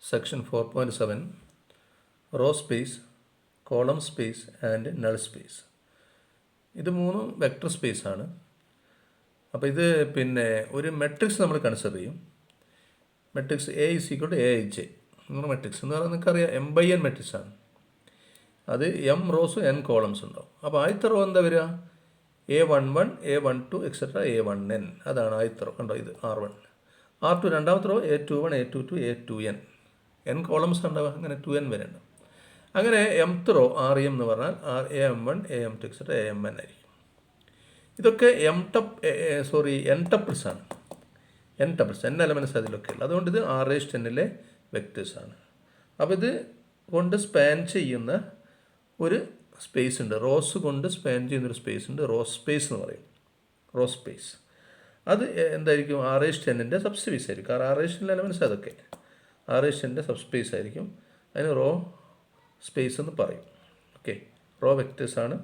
Section 4.7 Row space, column space and null space. ഇത് മൂന്നും vector space ആണ്. അപ്പോൾ ഇത് ഒരു മെട്രിക്സ് നമ്മൾ കൺസിഡർ ചെയ്യും. Matrix A is equal to A I J അങ്ങനെ മെട്രിക്സ് എന്ന് പറഞ്ഞാൽ നിങ്ങൾക്കറിയാം M/N മെട്രിക്സ് ആണ്. അത് M റോസും N കോളംസ് ഉണ്ടാവും. അപ്പോൾ ആദ്യത്തെ റോ എന്താ വരിക? A11, A12 etcetera A1n. അതാണ് ആദ്യത്തെ റോ. കണ്ടോ, ഇത് R1. R2 രണ്ടാമത്തെ raw A21, A22, A2n. N columns ഉണ്ടാവുക, അങ്ങനെ 2n വരെ ഉണ്ടാവും. അങ്ങനെ mth റോ REM എന്ന് പറഞ്ഞാൽ AM1, AM2 എക്സെട്ര AMN ആയിരിക്കും. ഇതൊക്കെ n ടപ്പിൾസ് ആണ്. n എലമെൻറ്റ്സ് അതിലൊക്കെ ഉള്ളത്. അതുകൊണ്ട് ഇത് R10ലെ വെക്ടേഴ്സ് ആണ്. അപ്പോൾ ഇത് കൊണ്ട് സ്പാൻ ചെയ്യുന്ന ഒരു സ്പേസ് ഉണ്ട്. റോസ് കൊണ്ട് സ്പാൻ ചെയ്യുന്നൊരു സ്പേസ് ഉണ്ട്. റോ സ്പേസ് എന്ന് പറയും. റോ സ്പേസ് അത് എന്തായിരിക്കും? R10ൻ്റെ സബ് സ്പേസ് ആയിരിക്കും. കാരണം R10ലെ എലമെൻറ്റ്സ് അതൊക്കെ R10ൻ്റെ സബ് സ്പേസ് ആയിരിക്കും. അതിന് റോ സ്പേസ് എന്ന് പറയും. ഓക്കെ, റോ വെക്ടേഴ്സ് ആണ്.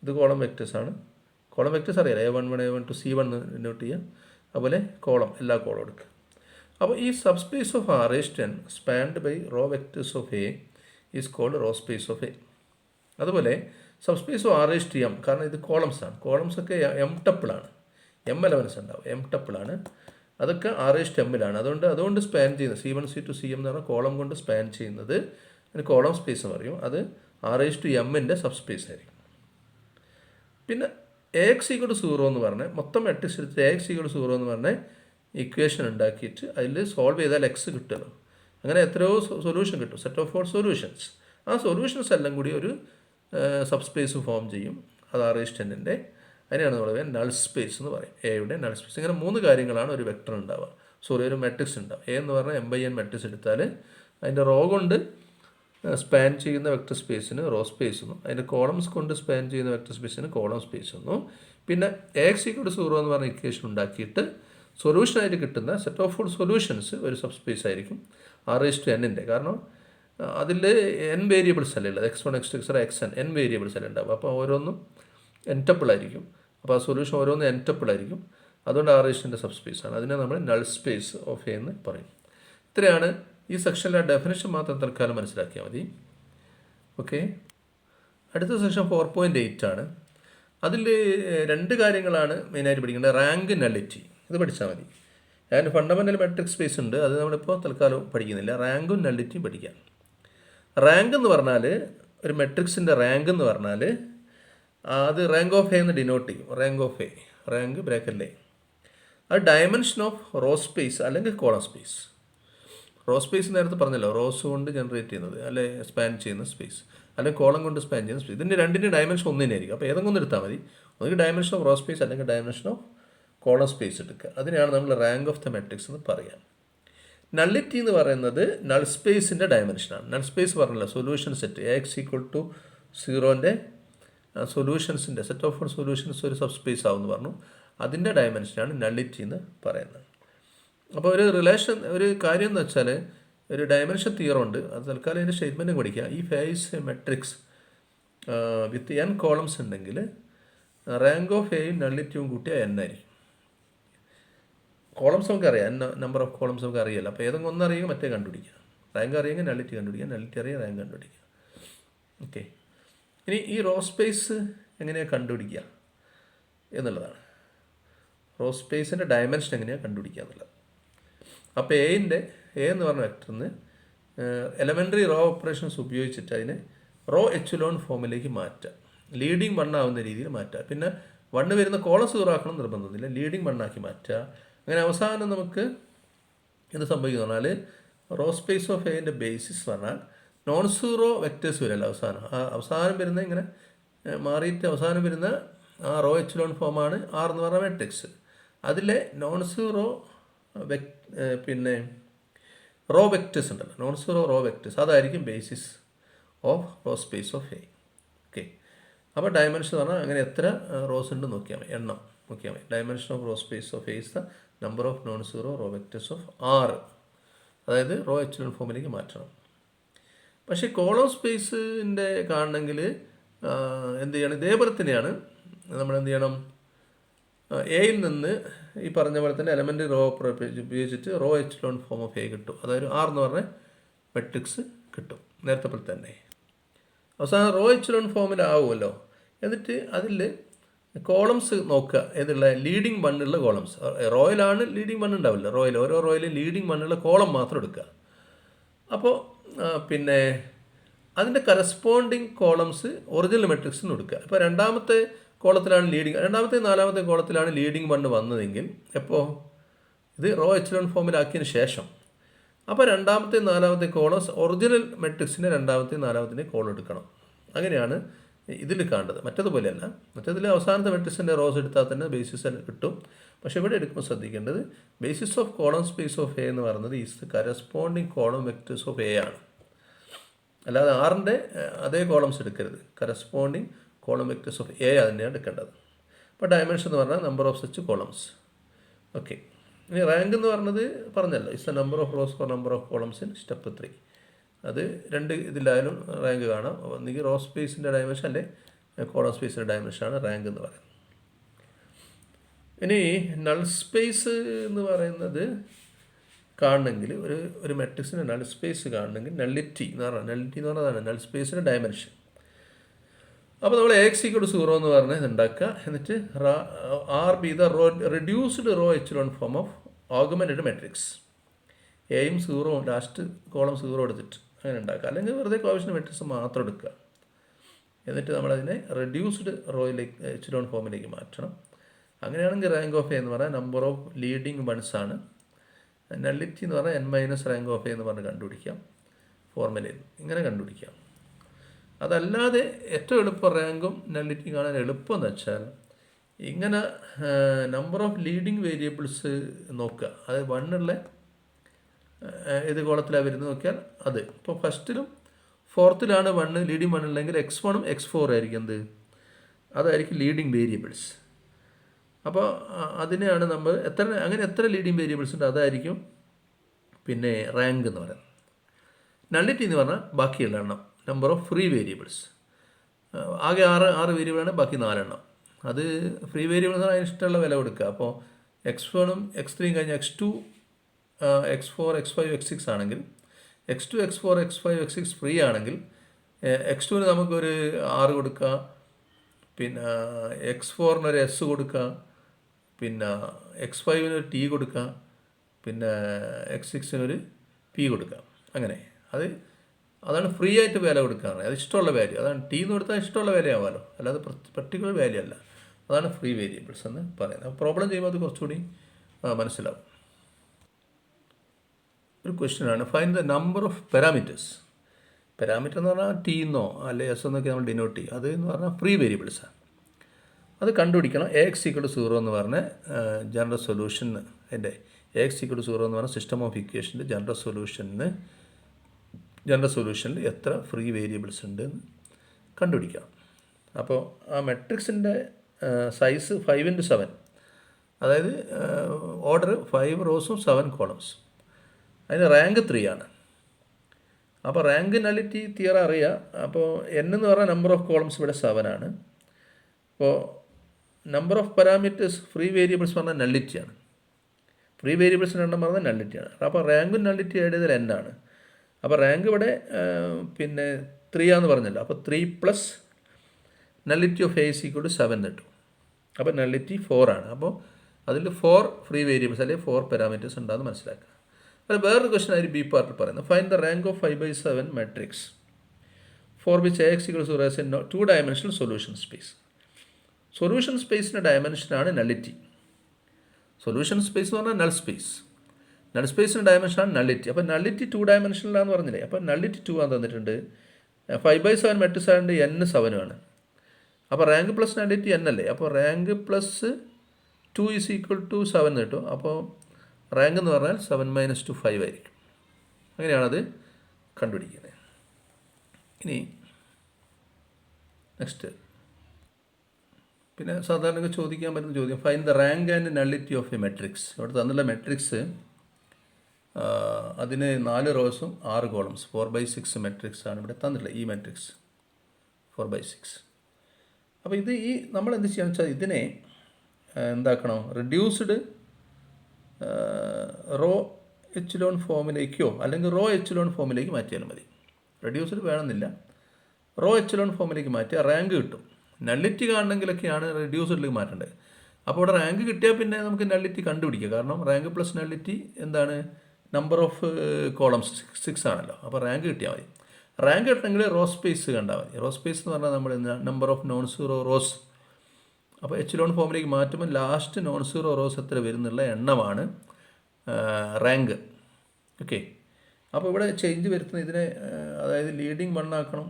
ഇത് കോളം വെക്ടേഴ്സ് ആണ്. കോളം വെക്ടേഴ്സ് അറിയാലോ, A11, A12, C1 നോട്ട് ചെയ്യുക. അതുപോലെ കോളം, എല്ലാ കോളം എടുക്കുക. അപ്പോൾ ഈ subspace of R10 spanned by row vectors of A is called row space of A. അതുപോലെ സബ് സ്പേസ് ഓഫ് R10M, കാരണം ഇത് കോളംസ് ആണ്. കോളംസ് ഒക്കെ M ടപ്പിളാണ്. M എലമെൻറ്റ്സ് ഉണ്ടാവും. M ടപ്പിളാണ്. അതൊക്കെ R10ലാണ്. അതുകൊണ്ട് സ്പാൻ ചെയ്യുന്നത് C1, C2, CM എന്ന് പറഞ്ഞാൽ കോളം കൊണ്ട് സ്പാൻ ചെയ്യുന്നത് അതിന് കോളം സ്പേസ് എന്ന് പറയും. അത് R10Mൻ്റെ സബ് സ്പേസ് ആയിരിക്കും. പിന്നെ AX = 0 എന്ന് പറഞ്ഞാൽ മൊത്തം മെട്രിക്സ് എടുത്ത് AX = 0 എന്ന് പറഞ്ഞാൽ ഇക്വേഷൻ ഉണ്ടാക്കിയിട്ട് അതിൽ സോൾവ് ചെയ്താൽ എക്സ് കിട്ടുമല്ലോ. അങ്ങനെ എത്രയോ സൊല്യൂഷൻ കിട്ടും, സെറ്റ് ഓഫ് 4 സൊല്യൂഷൻസ്. ആ സൊല്യൂഷൻസ് എല്ലാം കൂടി ഒരു സബ് സ്പേസ് ഫോം ചെയ്യും. അത് R10ൻ്റെ. അതിനെയാണ് നമ്മൾ നൾ സ്പേസ് എന്ന് പറയും. എയുടെ നൾ സ്പേസ്. ഇങ്ങനെ 3 കാര്യങ്ങളാണ് ഒരു വെക്ടർ ഉണ്ടാവുക. ഒരു മെട്രിക്സ് ഉണ്ടാവും. എ എന്ന് പറഞ്ഞാൽ M/N മെട്രിക്സ് എടുത്താൽ അതിൻ്റെ റോ കൊണ്ട് സ്പാൻ ചെയ്യുന്ന വെക്ടർ സ്പേസിന് റോ സ്പേസ് എന്നും, അതിൻ്റെ കോളംസ് കൊണ്ട് സ്പാൻ ചെയ്യുന്ന വെക്ടർ സ്പേസിന് കോളം സ്പേസ് എന്നും, പിന്നെ AX = 0 എന്ന് പറഞ്ഞ ഇക്വേഷൻ ഉണ്ടാക്കിയിട്ട് സൊല്യൂഷനായിട്ട് കിട്ടുന്ന സെറ്റ് ഓഫ് 4 സൊല്യൂഷൻസ് ഒരു സബ് സ്പേസ് ആയിരിക്കും R10ൻ്റെ. കാരണം അതിൽ n വേരിയബിൾസ് അല്ലേ ഉള്ളത്. X1, X2, Xn n variables അല്ലേ ഉണ്ടാവും. അപ്പോൾ ഓരോന്നും n ടപ്പിളായിരിക്കും. അപ്പോൾ ആ സൊല്യൂഷൻ ഓരോന്നും n ടപ്പിളായിരിക്കും. അതുകൊണ്ട് R10ൻ്റെ സബ് സ്പേസ് ആണ്. അതിനെ നമ്മൾ നൾ സ്പേസ് ഓഫ് എ എന്ന് പറയും. ഇത്രയാണ് ഈ സെക്ഷനിലെ ഡെഫിനേഷൻ. മാത്രം തൽക്കാലം മനസ്സിലാക്കിയാൽ മതി. ഓക്കെ, അടുത്ത സെക്ഷൻ 4.8 ആണ്. അതിൽ 2 കാര്യങ്ങളാണ് മെയിനായിട്ട് പഠിക്കേണ്ടത്. Rank, nullity. ഇത് പഠിച്ചാൽ മതി. അതിന് ഫണ്ടമെൻ്റൽ മെട്രിക് സ്പേസ് ഉണ്ട്. അത് നമ്മളിപ്പോൾ തൽക്കാലം പഠിക്കുന്നില്ല. റാങ്കും നള്ളിറ്റിയും പഠിക്കാം. റാങ്ക് എന്ന് പറഞ്ഞാൽ ഒരു മെട്രിക്സിൻ്റെ റാങ്ക് എന്ന് പറഞ്ഞാൽ അത് റാങ്ക് ഓഫ് എ എന്ന് ഡിനോട്ട് ചെയ്യും. റാങ്ക് ഓഫ് എ, റാങ്ക് ബ്രാക്കറ്റിലെ അത് ഡയമെൻഷൻ ഓഫ് റോ സ്പേസ് അല്ലെങ്കിൽ കോളം സ്പേസ്. റോ സ്പേസ് നേരത്തെ പറഞ്ഞല്ലോ, റോസ് കൊണ്ട് ജനറേറ്റ് ചെയ്യുന്നത് അല്ലെ സ്പാൻ ചെയ്യുന്ന സ്പേസ്, അല്ലെങ്കിൽ കോളം കൊണ്ട് സ്പാൻ ചെയ്യുന്ന സ്പേസ്. ഇതിൻ്റെ രണ്ടിൻ്റെ ഡയമെൻഷൻ ഒന്നിനായിരിക്കും. അപ്പോൾ ഏതെങ്കിലും ഒന്ന് എടുത്താൽ മതി. ഒന്നുകിൽ ഡയമെൻഷൻ ഓഫ് റോ സ്പേസ് അല്ലെങ്കിൽ ഡയമെൻഷൻ ഓഫ് കോളം സ്പേസ് എടുക്കുക. അതിനെയാണ് നമ്മൾ റാങ്ക് ഓഫ് ദ മെട്രിക്സ് എന്ന് പറയാം. നള്ളിറ്റി എന്ന് പറയുന്നത് നൾ സ്പേസിൻ്റെ ഡയമെൻഷനാണ്. നൾ സ്പേസ് പറഞ്ഞല്ലോ, സൊല്യൂഷൻ സെറ്റ് AX = 0ൻ്റെ സൊല്യൂഷൻസിൻ്റെ സെറ്റ് ഓഫ് 4 സൊല്യൂഷൻസ് ഒരു സബ് സ്പേസ് ആവുമെന്ന് പറഞ്ഞു. അതിൻ്റെ ഡയമെൻഷനാണ് നള്ളിറ്റി എന്ന് പറയുന്നത്. അപ്പോൾ ഒരു കാര്യം എന്ന് വെച്ചാൽ ഒരു ഡയമെൻഷൻ തിയറം ഉണ്ട്. അത് തൽക്കാലം അതിൻ്റെ സ്റ്റേറ്റ്മെൻറ്റ് പഠിക്കുക. ഈ ഫേസ് മെട്രിക്സ് വിത്ത് n കോളംസ് ഉണ്ടെങ്കിൽ റാങ്ക് ഓഫ് എയും നള്ളിറ്റിയും കൂട്ടിയാൽ n ആയിരിക്കും. കോളംസ് നമുക്ക് അറിയാം, നമ്പർ ഓഫ് കോളംസ് നമുക്ക് അറിയില്ല. അപ്പോൾ ഏതെങ്കിലും ഒന്ന് അറിയുക, മറ്റേ കണ്ടുപിടിക്കുക. റാങ്ക് അറിയുമെങ്കിൽ നള്ളിറ്റി കണ്ടുപിടിക്കുക, നള്ളിറ്റി അറിയുക, റാങ്ക് കണ്ടുപിടിക്കുക. ഓക്കെ, ഇനി ഈ റോ സ്പേസ് എങ്ങനെയാണ് കണ്ടുപിടിക്കുക എന്നുള്ളതാണ്. റോ സ്പേസിൻ്റെ ഡയമെൻഷൻ എങ്ങനെയാണ് കണ്ടുപിടിക്കുക എന്നുള്ളത്. അപ്പോൾ എ എന്ന് പറഞ്ഞ വെക്ടറിന് എലമെൻ്ററി റോ ഓപ്പറേഷൻസ് ഉപയോഗിച്ചിട്ട് അതിനെ റോ എച്ചുലോൺ ഫോമിലേക്ക് മാറ്റുക. ലീഡിങ് 1 ആവുന്ന രീതിയിൽ മാറ്റുക. പിന്നെ 1 വരുന്ന കോളം 0 ആക്കണം നിർബന്ധമില്ല, ലീഡിങ് 1 ആക്കി മാറ്റുക. അങ്ങനെ അവസാനം നമുക്ക് എന്ത് സംഭവിക്കുന്നു പറഞ്ഞാൽ റോ സ്പേസ് ഓഫ് എൻ്റെ ബേസിസ് പറഞ്ഞാൽ നോൺ സീറോ വെക്ടേഴ്സ് വരല്ലോ. അവസാനം വരുന്ന ഇങ്ങനെ മാറിയിട്ട് അവസാനം വരുന്ന ആ റോ എച്ചുലോൺ ഫോമാണ് R എന്ന് പറഞ്ഞ മെട്രിക്സ്. അതിലെ നോൺ സീറോ റോ വെക്ടേഴ്സ് ഉണ്ടല്ലോ, നോൺ സീറോ റോ വെക്ടേഴ്സ്, അതായിരിക്കും basis of row space of A. Okay, അപ്പോൾ ഡയമെൻഷൻ പറഞ്ഞാൽ അങ്ങനെ എത്ര റോസ് ഉണ്ട് നോക്കിയാൽ മതി, എണ്ണം നോക്കിയാൽ മതി. Dimension of row space of A is the number of non zero row vectors of R. അതായത് റോ എച്ചുലോൺ ഫോമിലേക്ക് മാറ്റണം. പക്ഷേ കോളം സ്പേസിൻ്റെ കാണണമെങ്കിൽ എന്ത് ചെയ്യണം? ഇതേപോലെ തന്നെയാണ് നമ്മൾ എന്ത് ചെയ്യണം? എയിൽ നിന്ന് ഈ പറഞ്ഞ പോലെ തന്നെ എലമെൻ്റ് റോ ഉപയോഗിച്ചിട്ട് റോ എച്ച്ലോൺ ഫോം ഓഫ് എ കിട്ടും. അതായത് R എന്ന് പറഞ്ഞാൽ മെട്രിക്സ് കിട്ടും നേരത്തെ പോലെ തന്നെ. അവസാനം റോ എച്ച്ലോൺ ഫോമിലാവുമല്ലോ. എന്നിട്ട് അതിൽ കോളംസ് നോക്കുക, ഏതുള്ള ലീഡിങ് വണ്ണുള്ള കോളംസ്. റോയിലാണ് ലീഡിങ് വണ്ണ് ഉണ്ടാവില്ല, ഓരോ റോയിലും ലീഡിങ് വണ്ണുള്ള കോളം മാത്രം എടുക്കുക. അപ്പോൾ പിന്നെ അതിൻ്റെ കറസ്പോണ്ടിങ് കോളംസ് ഒറിജിനൽ മെട്രിക്സിന് കൊടുക്കുക. ഇപ്പോൾ രണ്ടാമത്തെ കോളത്തിലാണ് നാലാമത്തെ കോളത്തിലാണ് ലീഡിങ് വണ്ണ് വന്നതെങ്കിൽ എപ്പോൾ ഇത് റോ എച്ച്ലോൺ ഫോമിലാക്കിയതിന് ശേഷം, അപ്പോൾ രണ്ടാമത്തെ നാലാമത്തെ കോളംസ് ഒറിജിനൽ മെട്രിക്സിൻ്റെ രണ്ടാമത്തെ നാലാമത്തെ കോളം എടുക്കണം. അങ്ങനെയാണ് ഇതിൽ കാണേണ്ടത്. മറ്റതുപോലെയല്ല, മറ്റേതിൽ അവസാനത്തെ മെട്രിക്സിൻ്റെ റോസ് എടുത്താൽ തന്നെ ബേസിസ് കിട്ടും. പക്ഷേ ഇവിടെ എടുക്കുമ്പോൾ ശ്രദ്ധിക്കേണ്ടത് basis of column space of A എന്ന് പറയുന്നത് is the corresponding column vectors of A ആണ്. അല്ലാതെ ആറിൻ്റെ അതേ കോളംസ് എടുക്കരുത്. Corresponding column vectors of A തന്നെയാണ് എടുക്കേണ്ടത്. അപ്പോൾ ഡയമെൻഷൻ എന്ന് പറഞ്ഞാൽ number of such columns. Okay. ഇനി റാങ്ക് എന്ന് പറഞ്ഞത് പറഞ്ഞല്ലോ, is the number of rows for number of columns in step 3. അത് രണ്ട് ഇതിലായാലും റാങ്ക് കാണാം. ഒന്നുകിൽ റോ സ്പേസിൻ്റെ ഡയമെൻഷൻ അല്ലെ കോളം സ്പേസിൻ്റെ ഡയമെൻഷനാണ് റാങ്ക് എന്ന് പറയുന്നത്. ഇനി നൾ സ്പേസ് എന്ന് പറയുന്നത് കാണണമെങ്കിൽ ഒരു മെട്രിക്സിൻ്റെ നൾ സ്പേസ് കാണണമെങ്കിൽ നള്ളിറ്റി എന്ന് പറഞ്ഞതാണ് നൾ സ്പേസിൻ്റെ ഡയമെൻഷൻ. അപ്പോൾ നമ്മൾ x=0 എന്ന് പറഞ്ഞ് ഉണ്ടാക്കുക. എന്നിട്ട് R be the reduced row echelon form of augmented matrix. എയും 0 ലാസ്റ്റ് കോളം 0 എടുത്തിട്ട് അങ്ങനെ ഉണ്ടാക്കുക. അല്ലെങ്കിൽ വെറുതെ കോഫിഷ്യന്റ് മെട്രിക്സ് മാത്രം എടുക്കുക. എന്നിട്ട് നമ്മളതിനെ റെഡ്യൂസ്ഡ് റോയിലേക്ക് എച്ച്ലോൺ ഫോമിലേക്ക് മാറ്റണം. അങ്ങനെയാണെങ്കിൽ റാങ്ക് ഓഫ് എ എന്ന് പറഞ്ഞാൽ നമ്പർ ഓഫ് ലീഡിങ് വൺസ് ആണ്. നള്ളിറ്റി എന്ന് പറഞ്ഞാൽ n- റാങ്ക് ഓഫ് എ എന്ന് പറഞ്ഞ് കണ്ടുപിടിക്കാം ഫോർമുലയിൽ. ഇങ്ങനെ കണ്ടുപിടിക്കാം. അതല്ലാതെ ഏറ്റവും എളുപ്പം റാങ്കും നള്ളിറ്റി കാണാൻ എളുപ്പം എന്ന് വെച്ചാൽ ഇങ്ങനെ നമ്പർ ഓഫ് ലീഡിങ് വേരിയബിൾസ് നോക്കുക. അത് വണ്ണുള്ള ഏത് കോളത്തിലാണ് വരുന്നത് നോക്കിയാൽ അത് ഇപ്പോൾ ഫസ്റ്റിലും ഫോർത്തിലാണ് ലീഡിങ് വണ്ണുള്ളെങ്കിൽ x1 x4 ആയിരിക്കും എന്ത്, അതായിരിക്കും ലീഡിങ് വേരിയബിൾസ്. അപ്പോൾ അതിനെയാണ് നമ്മൾ എത്ര ലീഡിങ് വേരിയബിൾസ് ഉണ്ട് അതായിരിക്കും പിന്നെ റാങ്ക് എന്ന് പറയുന്നത്. നള്ളിറ്റി എന്ന് പറഞ്ഞാൽ ബാക്കിയുള്ള എണ്ണം, നമ്പർ ഓഫ് ഫ്രീ വേരിയബിൾസ്. ആകെ 6 വേരിയബിളാണ്, ബാക്കി 4 എണ്ണം. അത് ഫ്രീ വേരിയബിൾ എന്ന് പറഞ്ഞാൽ അതിന് ഇഷ്ടമുള്ള വില കൊടുക്കുക. അപ്പോൾ x1 x3 കഴിഞ്ഞ് x2 x4 x5 x6 ആണെങ്കിൽ x2 x4 x5 x6 free ആണെങ്കിൽ x2ന് നമുക്കൊരു 6 കൊടുക്കുക, പിന്നെ x4-നൊരു S കൊടുക്കുക, പിന്നെ x5-നൊരു T കൊടുക്കുക, പിന്നെ x6-നൊരു P കൊടുക്കുക. അങ്ങനെ അതാണ് ഫ്രീ ആയിട്ട് വില കൊടുക്കുകയാണ്. അത് ഇഷ്ടമുള്ള വാല്യൂ. അതാണ് T എന്ന് കൊടുത്താൽ ഇഷ്ടമുള്ള വിലയാവാമല്ലോ, അല്ലാതെ പർട്ടിക്കുലർ വാല്യൂ അല്ല. അതാണ് ഫ്രീ വേരിയബിൾസ് എന്ന് പറയുന്നത്. അപ്പോൾ പ്രോബ്ലം ചെയ്യുമ്പോൾ അത് കുറച്ചുകൂടി മനസ്സിലാവും. ഒരു ക്വസ്റ്റ്യനാണ്, find the number of parameters. Parameter എന്ന് പറഞ്ഞാൽ T എന്നോ അല്ലെ S എന്നൊക്കെ നമ്മൾ ഡിനോട്ട് ചെയ്യും. അത് എന്ന് പറഞ്ഞാൽ ഫ്രീ വേരിയബിൾസാണ്. അത് കണ്ടുപിടിക്കണം. x=0 എന്ന് പറഞ്ഞ ജനറൽ സൊല്യൂഷൻ, അതിൻ്റെ x=0 എന്ന് പറഞ്ഞ സിസ്റ്റം ഓഫ് ഇക്വേഷൻ്റെ ജനറൽ സൊല്യൂഷനിൽ എത്ര ഫ്രീ വേരിയബിൾസ് ഉണ്ട് എന്ന് കണ്ടുപിടിക്കണം. അപ്പോൾ ആ മെട്രിക്സിൻ്റെ സൈസ് 5x7, അതായത് ഓർഡർ 5 റോസും 7 കോളംസ്. അതിന് റാങ്ക് 3 ആണ്. അപ്പോൾ റാങ്ക് നള്ളിറ്റി തിയറി അറിയാം. അപ്പോൾ n എന്ന് പറഞ്ഞാൽ നമ്പർ ഓഫ് കോളംസ് ഇവിടെ 7 ആണ്. അപ്പോൾ number of parameters free variables പറഞ്ഞാൽ നള്ളിറ്റിയാണ്. ഫ്രീ വേരിയബിൾസിൻ്റെ എണ്ണം പറഞ്ഞാൽ നള്ളിറ്റിയാണ്. അപ്പോൾ റാങ്കും നള്ളിറ്റി ആഡ് ചെയ്തതിൽ n ആണ്. അപ്പോൾ റാങ്ക് ഇവിടെ പിന്നെ 3 ആണെന്ന് പറഞ്ഞല്ലോ. അപ്പോൾ 3 പ്ലസ് നള്ളിറ്റി ഓഫ് എ = 7 കിട്ടും. അപ്പോൾ നള്ളിറ്റി 4 ആണ്. അപ്പോൾ അതിൽ 4 ഫ്രീ വേരിയബിൾസ് അല്ലെങ്കിൽ 4 പാരാമീറ്റേഴ്സ് ഉണ്ടാകുമെന്ന് മനസ്സിലാക്കുക. അത് വേറൊരു ക്വസ്റ്റൻ ആയിരിക്കും ബി പാർട്ടിൽ പറയുന്നത്. Find the rank of 5/7 matrix for which x=0 as a 2-dimensional solution space. Solution സ്പേസിൻ്റെ ഡയമെൻഷനാണ് നള്ളിറ്റി. സൊല്യൂഷൻ സ്പേസ് എന്ന് പറഞ്ഞാൽ നൾ സ്പേസ്. നൾ സ്പേസിൻ്റെ ഡയമെൻഷനാണ് നള്ളിറ്റി. അപ്പോൾ നള്ളിറ്റി 2-dimensionalaന്ന് പറഞ്ഞില്ലേ. അപ്പോൾ നള്ളിറ്റി 2 ആണ് തന്നിട്ടുണ്ട്. 5/7 മെട്രിക്സ് ആയതുകൊണ്ട് n 7 ആണ്. അപ്പോൾ റാങ്ക് പ്ലസ് നള്ളിറ്റി n അല്ലേ. അപ്പോൾ റാങ്ക് പ്ലസ് 2 = 7 കിട്ടും. അപ്പോൾ റാങ്ക് എന്ന് പറഞ്ഞാൽ 7 - 2 5 ആയിരിക്കും. അങ്ങനെയാണത് കണ്ടുപിടിക്കുന്നത്. ഇനി നെക്സ്റ്റ് പിന്നെ സാധാരണ ചോദിക്കാൻ പറ്റുന്ന ചോദ്യം, find the rank and nullity of A matrix. ഇവിടെ തന്നുള്ള മെട്രിക്സ് അതിന് 4 റോസും 6 കോളംസ് 4/6 മെട്രിക്സ് ആണ് ഇവിടെ തന്നിട്ടുള്ളത്. ഈ മെട്രിക്സ് 4/6. അപ്പോൾ നമ്മൾ എന്ത് ചെയ്യാന്ന് വെച്ചാൽ ഇതിനെ എന്താക്കണം, റെഡ്യൂസ്ഡ് റോ എച്ചിലോൺ ഫോമിലേക്കോ അല്ലെങ്കിൽ റോ എച്ചിലോൺ ഫോമിലേക്ക് മാറ്റിയാലും മതി. റെഡ്യൂസ്ഡ് വേണമെന്നില്ല. റോ എച്ചിലോൺ ഫോമിലേക്ക് മാറ്റിയാൽ റാങ്ക് കിട്ടും. നള്ളിറ്റി കാണണമെങ്കിലൊക്കെയാണ് റെഡ്യൂസ്ഡിലേക്ക് മാറ്റേണ്ടത്. അപ്പോൾ ഇവിടെ റാങ്ക് കിട്ടിയാൽ പിന്നെ നമുക്ക് നള്ളിറ്റി കണ്ടുപിടിക്കുക. കാരണം റാങ്ക് പ്ലസ് നള്ളിറ്റി എന്താണ്, നമ്പർ ഓഫ് കോളംസ് 6 ആണല്ലോ. അപ്പോൾ റാങ്ക് കിട്ടിയാൽ മതി. റാങ്ക് കിട്ടണമെങ്കിൽ റോ സ്പേസ് കണ്ടാൽ മതി. റോ സ്പേസ് എന്ന് പറഞ്ഞാൽ നമ്മൾ number of non zero rose. അപ്പോൾ എച്ചിലോൺ ഫോമിലേക്ക് മാറ്റുമ്പോൾ ലാസ്റ്റ് നോൺ സീറോ റോസ് എത്ര വരുന്നുള്ള എണ്ണമാണ് റാങ്ക്. ഓക്കെ. അപ്പോൾ ഇവിടെ ചേഞ്ച് വരുത്തുന്ന ഇതിനെ, അതായത് ലീഡിങ് വണ്ണാക്കണം.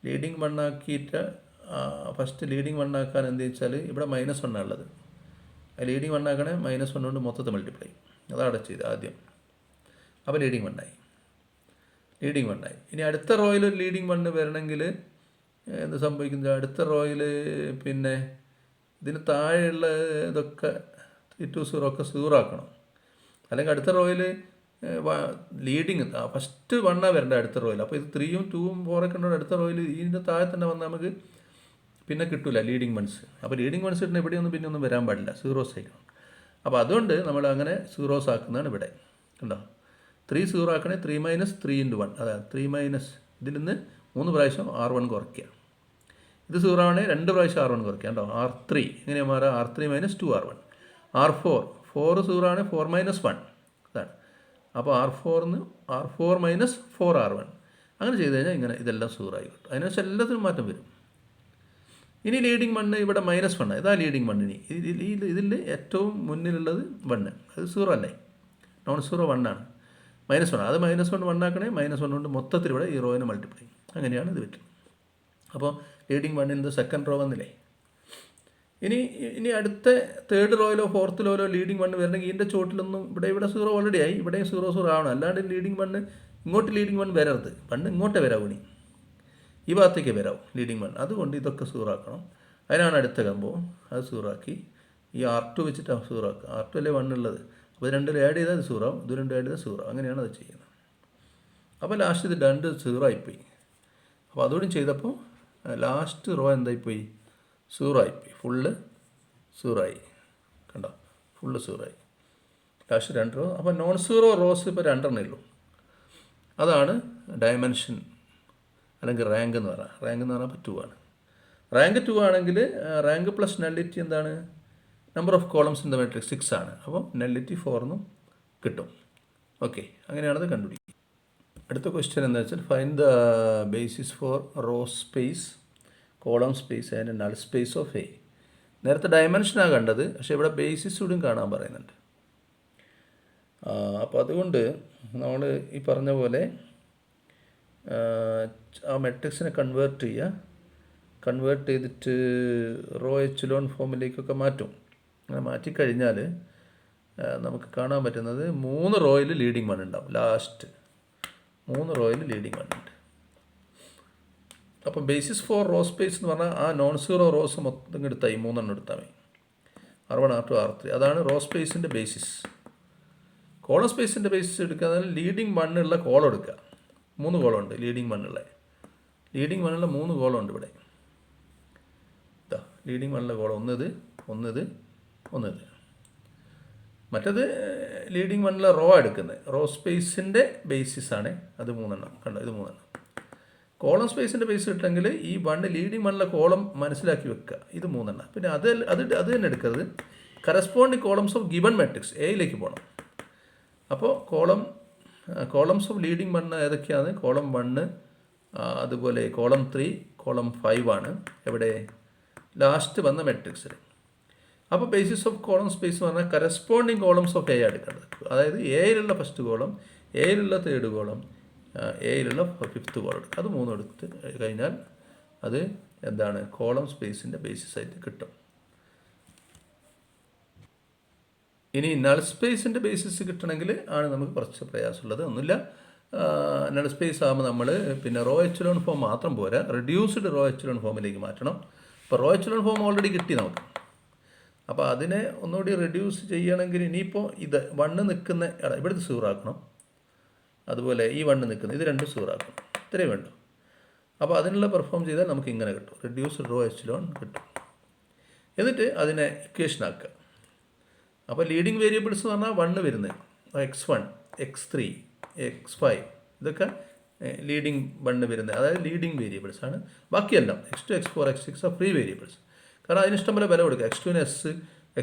ലീഡിങ് വണ്ണാക്കിയിട്ട് ഫസ്റ്റ് ലീഡിങ് വണ്ണാക്കാൻ എന്ത് വെച്ചാൽ ഇവിടെ -1 ഉള്ളത്. ലീഡിങ് വണ്ണാക്കണേ -1 കൊണ്ട് മൊത്തത്തിൽ മൾട്ടിപ്ലൈ. അതാണ് ചെയ്ത് ആദ്യം. അപ്പോൾ ലീഡിങ് വണ്ണായി. ഇനി അടുത്ത റോയിൽ ഒരു ലീഡിങ് വണ്ണ് വരണമെങ്കിൽ എന്ത് സംഭവിക്കുന്നത്, അടുത്ത റോയിൽ പിന്നെ ഇതിന് താഴെയുള്ള ഇതൊക്കെ 3 to 0 ഒക്കെ 0 ആക്കണം. അല്ലെങ്കിൽ അടുത്ത റോയിൽ ലീഡിങ് ഫസ്റ്റ് 1 വരേണ്ട അടുത്ത റോയിൽ. അപ്പോൾ ഇത് 3ഉം 2ഉം 4ഒക്കെ ഉണ്ടോ അടുത്ത റോയിൽ ഇതിൻ്റെ താഴെ തന്നെ വന്നാൽ നമുക്ക് പിന്നെ കിട്ടില്ല ലീഡിങ് വൺസ്. അപ്പോൾ ലീഡിങ് വൺസ് ഇടുന്ന എവിടെയൊന്നും പിന്നെ ഒന്നും വരാൻ പാടില്ല, സീറോസ് ആക്കണം. അപ്പോൾ അതുകൊണ്ട് നമ്മൾ അങ്ങനെ സീറോസ് ആക്കുന്നതാണ് ഇവിടെ. കണ്ടോ, 3 0 ആക്കണേ. 3 - 3 × 1, അതായത് 3 ഇതിൽ നിന്ന് 3 പ്രാവശ്യം R1 കുറയ്ക്കുക. ഇത് 0 ആവണേ 2 പ്രാവശ്യം R1 കുറയ്ക്കുക. കണ്ടോ, R3 എങ്ങനെയാണ് മാറുക, R3 - 2R1. R4 0 ആണ്, 4 - 1 അതാണ്. അപ്പോൾ R4 - 4R1 അങ്ങനെ ചെയ്ത് കഴിഞ്ഞാൽ ഇങ്ങനെ ഇതെല്ലാം 0 ആയി കിട്ടും. അതിനനുസരിച്ച് എല്ലാത്തിനും മാറ്റം വരും. ഇനി ലീഡിങ് വണ്ണ് ഇവിടെ -1, ഇതാ ലീഡിങ് വണ്ണിന്. ഇതിൽ ഏറ്റവും മുന്നിലുള്ളത് 1, അത് 0 അല്ലേ, നോൺ സീറോ 1 ആണ്. -1 അത് -1 1 ആക്കണേ. -1 കൊണ്ട് മൊത്തത്തിൽ ഇവിടെ ഈ റോയിന് മൾട്ടിപ്ലൈ. അങ്ങനെയാണ് ഇത് പറ്റും. അപ്പോൾ ലീഡിങ് വണ്ണിൻ്റെ സെക്കൻഡ് റോ വന്നില്ലേ. ഇനി അടുത്ത തേർഡ് റോയിലോ ഫോർത്ത് റോയിലോ ലീഡിങ് വണ്ണ് വരണമെങ്കിൽ ഇതിൻ്റെ ചോട്ടിലൊന്നും ഇവിടെ 0 ഓൾറെഡി ആയി, ഇവിടെയും 0 ആവണം. അല്ലാണ്ട് ലീഡിങ് വണ്ണ് ഇങ്ങോട്ട് ലീഡിങ് വണ്ണ് വരരുത്. വണ്ണ് ഇങ്ങോട്ടേ വരാവൂ, ഈ ഭാഗത്തേക്ക് വരാവും ലീഡിങ് വണ്ണ്. അതുകൊണ്ട് ഇതൊക്കെ 0 ആക്കണം. അതിനാണ് അടുത്ത കമ്പോ. അത് 0 ആക്കി ഈ R2 വെച്ചിട്ട് 0 ആക്കുക. R2 അല്ലേ 1 ഉള്ളത്. അപ്പോൾ 2 ആഡ് ചെയ്താൽ 0 ആവും, ഇത് 2 ആഡ് ചെയ്താൽ 0. അങ്ങനെയാണ് അത് ചെയ്യുന്നത്. അപ്പോൾ ലാസ്റ്റ് ഇത് 2 0 ആയിപ്പോയി. അപ്പോൾ അതുകൂടി ചെയ്തപ്പോൾ ലാസ്റ്റ് റോ എന്തായിപ്പോയി, 0 ആയിപ്പോയി. ഫുള്ള് 0 ആയി. കണ്ടോ, ഫുള്ള് 0 ആയി. Last 2 row. അപ്പോൾ നോൺ സീറോ റോസ് ഇപ്പോൾ 2 ഉള്ളൂ. അതാണ് ഡയമെൻഷൻ അല്ലെങ്കിൽ റാങ്ക് എന്ന് പറയാം. റാങ്ക് എന്ന് പറഞ്ഞാൽ 2 ആണ്. റാങ്ക് 2 ആണെങ്കിൽ റാങ്ക് പ്ലസ് നള്ളിറ്റി എന്താണ്, number of columns in the matrix 6 ആണ്. അപ്പോൾ നള്ളിറ്റി 4 എന്നും കിട്ടും. ഓക്കെ, അങ്ങനെയാണത് കണ്ടുപിടിക്കുക. അടുത്ത ക്വസ്റ്റ്യൻ എന്താ വെച്ചാൽ, find the basis for row space, column space and null space of A. നേരത്തെ ഡയമെൻഷനാണ് കണ്ടത്, പക്ഷേ ഇവിടെ ബേസിസ് കൂടിയും കാണാൻ പറയുന്നുണ്ട്. അപ്പോൾ അതുകൊണ്ട് നമ്മൾ ഈ പറഞ്ഞ പോലെ ആ മെട്രിക്സിനെ കൺവേർട്ട് ചെയ്തിട്ട് റോ എച്ചിലോൺ ഫോമിലേക്കൊക്കെ മാറ്റും. അങ്ങനെ മാറ്റിക്കഴിഞ്ഞാൽ നമുക്ക് കാണാൻ പറ്റുന്നത് 3 റോയിൽ ലീഡിങ് വൺ ഉണ്ടാവും. ലാസ്റ്റ് 3 റോയിൽ ലീഡിങ് വൺ ഉണ്ട്. അപ്പം ബേസിസ് ഫോർ റോ സ്പേസ് എന്ന് പറഞ്ഞാൽ ആ നോൺ സീറോ റോസ് മൊത്തം എടുത്താൽ 3 എടുത്താൽ മതി. R1 R2 R3 അതാണ് റോ സ്പേസിൻ്റെ ബേസിസ്. കോളം സ്പേസിൻ്റെ ബേസിസ് എടുക്കുക, അതായത് ലീഡിങ് വണ്ണുള്ള കോളം എടുക്കുക. 3 കോളം ഉണ്ട് ലീഡിങ് വണ്ണുള്ള 3 കോളം ഉണ്ട് ഇവിടെ. ഇതാ ലീഡിങ് വണ്ണുള്ള കോളം ഒന്നിത്. മറ്റത് ലീഡിങ് വണ്ണുള്ള റോ എടുക്കുന്നത്. റോ സ്പേസിൻ്റെ ബേസിസ് ആണ് അത് 3 കണ്ടോ, ഇത് 3. കോളം സ്പേസിൻ്റെ ബേസ് കിട്ടുമെങ്കിൽ ഈ ലീഡിങ് വണ്ണുള്ള കോളം മനസ്സിലാക്കി വെക്കുക. ഇത് 3. പിന്നെ അത് തന്നെ എടുക്കരുത്. Corresponding columns of given matrix എയിലേക്ക് പോകണം. അപ്പോൾ കോളംസ് ഓഫ് ലീഡിങ് വണ്ണ് ഏതൊക്കെയാണ്, കോളം 1, അതുപോലെ കോളം 3, കോളം 5 ആണ് എവിടെ ലാസ്റ്റ് വന്ന മെട്രിക്സിൽ. അപ്പോൾ ബേസിസ് ഓഫ് കോളം സ്പേസ് എന്ന് പറഞ്ഞാൽ കറസ്പോണ്ടിങ് കോളംസ് ഓഫ് എ എടുക്കേണ്ടത്. അതായത് എയിലുള്ള ഫസ്റ്റ് കോളം, എയിലുള്ള തേർഡ് കോളം, എയിലുള്ള 5th കോളം എടുക്കുക. അത് 3 എടുത്ത് കഴിഞ്ഞാൽ അത് എന്താണ്, കോളം സ്പേസിൻ്റെ ബേസിസ് ആയിട്ട് കിട്ടും. ഇനി നൾ സ്പേസിൻ്റെ ബേസിസ് കിട്ടണമെങ്കിൽ ആണ് നമുക്ക് കുറച്ച് പ്രയാസമുള്ളത്. ഒന്നുമില്ല, നൾ സ്പേസ് ആകുമ്പോൾ നമ്മൾ പിന്നെ റോ എച്ചിലോൺ ഫോം മാത്രം പോരാ, റെഡ്യൂസ്ഡ് റോ എച്ചിലോൺ ഫോമിലേക്ക് മാറ്റണം. ഇപ്പോൾ റോ എച്ചിലോൺ ഫോം ഓൾറെഡി കിട്ടി നമുക്ക്. അപ്പോൾ അതിനെ ഒന്നുകൂടി റെഡ്യൂസ് ചെയ്യണമെങ്കിൽ ഇനിയിപ്പോൾ ഇത് 1 നിൽക്കുന്ന ഇവിടുത്തെ 0 ആക്കണം. അതുപോലെ ഈ 1 നിൽക്കുന്നത് ഇത് 2 0 ആക്കണം. ഇത്രയും വേണ്ടു. അപ്പോൾ അതിനുള്ള പെർഫോം ചെയ്താൽ നമുക്ക് ഇങ്ങനെ കിട്ടും, റെഡ്യൂസ്ഡ് റോ എച്ചിലോൺ കിട്ടും. എന്നിട്ട് അതിനെ ഇക്വേഷൻ ആക്കുക. അപ്പോൾ ലീഡിങ് വേരിയബിൾസ് എന്ന് പറഞ്ഞാൽ 1 വരുന്നത്, x1, x3, x5 ഇതൊക്കെ ലീഡിങ് ബണ്ണ് വരുന്നത്, അതായത് ലീഡിങ് വേരിയബിൾസ് ആണ്. ബാക്കിയെല്ലാം x2, x4, x6 ആ ഫ്രീ വേരിയബിൾസ്. കാരണം അതിന് ഇഷ്ടംപോലെ വില കൊടുക്കുക. x2ന് എസ്,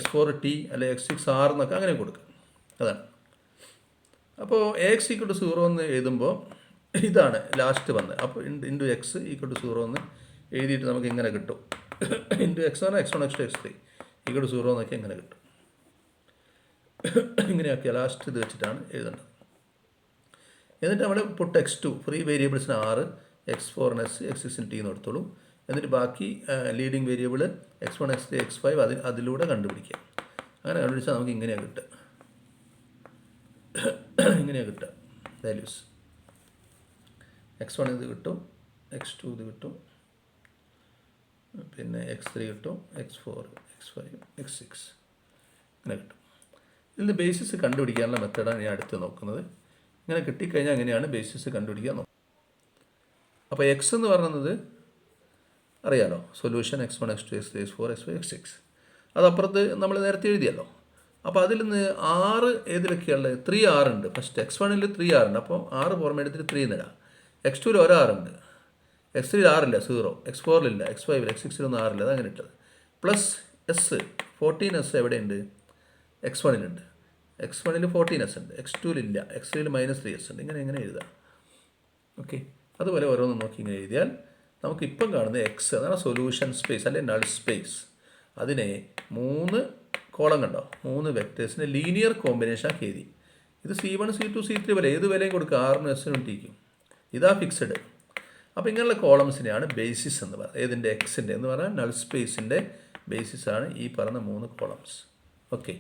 x4 ടി, അല്ലെങ്കിൽ x6 ആർ എന്നൊക്കെ അങ്ങനെ കൊടുക്കുക. അതാണ്. അപ്പോൾ AX=0 എന്ന് എഴുതുമ്പോൾ ഇതാണ് ലാസ്റ്റ് വന്നത്. അപ്പോൾ ഇൻറ്റു x=0 എന്ന് എഴുതിയിട്ട് നമുക്ക് ഇങ്ങനെ കിട്ടും. Into x1, x1, x2, x3 0 എന്നൊക്കെ ഇങ്ങനെ കിട്ടും. ഇങ്ങനെയൊക്കെ ലാസ്റ്റ് ഇത് വെച്ചിട്ടാണ് എഴുതേണ്ടത്. എന്നിട്ട് നമ്മൾ പുട്ട് x2 ഫ്രീ വേരിയബിൾസിന് 6, x4ന് എസ്, x6ന് ടി എന്ന് എടുത്തോളൂ. എന്നിട്ട് ബാക്കി leading variable x1, x3, x5 അതിലൂടെ കണ്ടുപിടിക്കുക. അങ്ങനെ കണ്ടുപിടിച്ചാൽ നമുക്ക് ഇങ്ങനെയാണ് കിട്ടുക. ഇങ്ങനെയാണ് കിട്ടുക വാല്യൂസ്. x1 ഇത് കിട്ടും, x2 ഇത് കിട്ടും, പിന്നെ x3 കിട്ടും, x4, x5, x6 ഇങ്ങനെ കിട്ടും. ഇതിൻ്റെ ബേസിസ് കണ്ടുപിടിക്കാനുള്ള മെത്തേഡാണ് ഞാൻ അടുത്ത് നോക്കുന്നത്. ഇങ്ങനെ കിട്ടിക്കഴിഞ്ഞാൽ അങ്ങനെയാണ് ബേസിസ് കണ്ടുപിടിക്കാൻ നോക്കുന്നത്. അപ്പോൾ എക്സ് എന്ന് പറയുന്നത് അറിയാലോ, solution x1, x2, x3, x4, x5, x6. അതപ്പുറത്ത് നമ്മൾ നേരത്തെ എഴുതിയല്ലോ. അപ്പോൾ അതിൽ നിന്ന് 6 ഏതിലൊക്കെയുള്ളത്? 3 6 ഉണ്ട്. ഫസ്റ്റ് x1ൽ 3 6 ഉണ്ട്. അപ്പോൾ 6 പുറമെ എടുത്തിട്ട് 3 നിടാം. x2ൽ 1 6 ഉണ്ട്, x3ൽ 6 ഇല്ല, 0, x4ൽ ഇല്ല, x5ൽ, x6ൽ ഒന്നും 6 ഇല്ല, അതങ്ങനെ ഇട്ടത്. പ്ലസ് എസ് 14s എവിടെയുണ്ട്? x1ലുണ്ട്. x1ൽ 14s ഉണ്ട്, x2ൽ ഇല്ല, x3ൽ -3s ഉണ്ട്. ഇങ്ങനെ എഴുതാം. ഓക്കെ, അതുപോലെ ഓരോന്നും നോക്കി ഇങ്ങനെ എഴുതിയാൽ നമുക്ക് ഇപ്പം കാണുന്നത് എക്സ് അതാണ് സൊല്യൂഷൻ സ്പേസ് അല്ലെങ്കിൽ നൾ സ്പേസ്. അതിനെ 3 കോളം കണ്ടോ, 3 വെക്ടേഴ്സിൻ്റെ ലീനിയർ കോമ്പിനേഷൻ ആക്കി എഴുതി. ഇത് C1, C2, C3 വില ഏത് വിലയും കൊടുക്കുക, ആറിനും എസിനും ടിക്കും. ഇതാ ഫിക്സഡ്. അപ്പോൾ ഇങ്ങനെയുള്ള കോളംസിനെയാണ് ബേസിസ് എന്ന് പറയുന്നത്. ഏതിൻ്റെ? എക്സിൻ്റെ എന്ന് പറഞ്ഞാൽ നൾ സ്പേസിൻ്റെ ബേസിസാണ് ഈ പറഞ്ഞ 3 കോളംസ്. ഓക്കെ.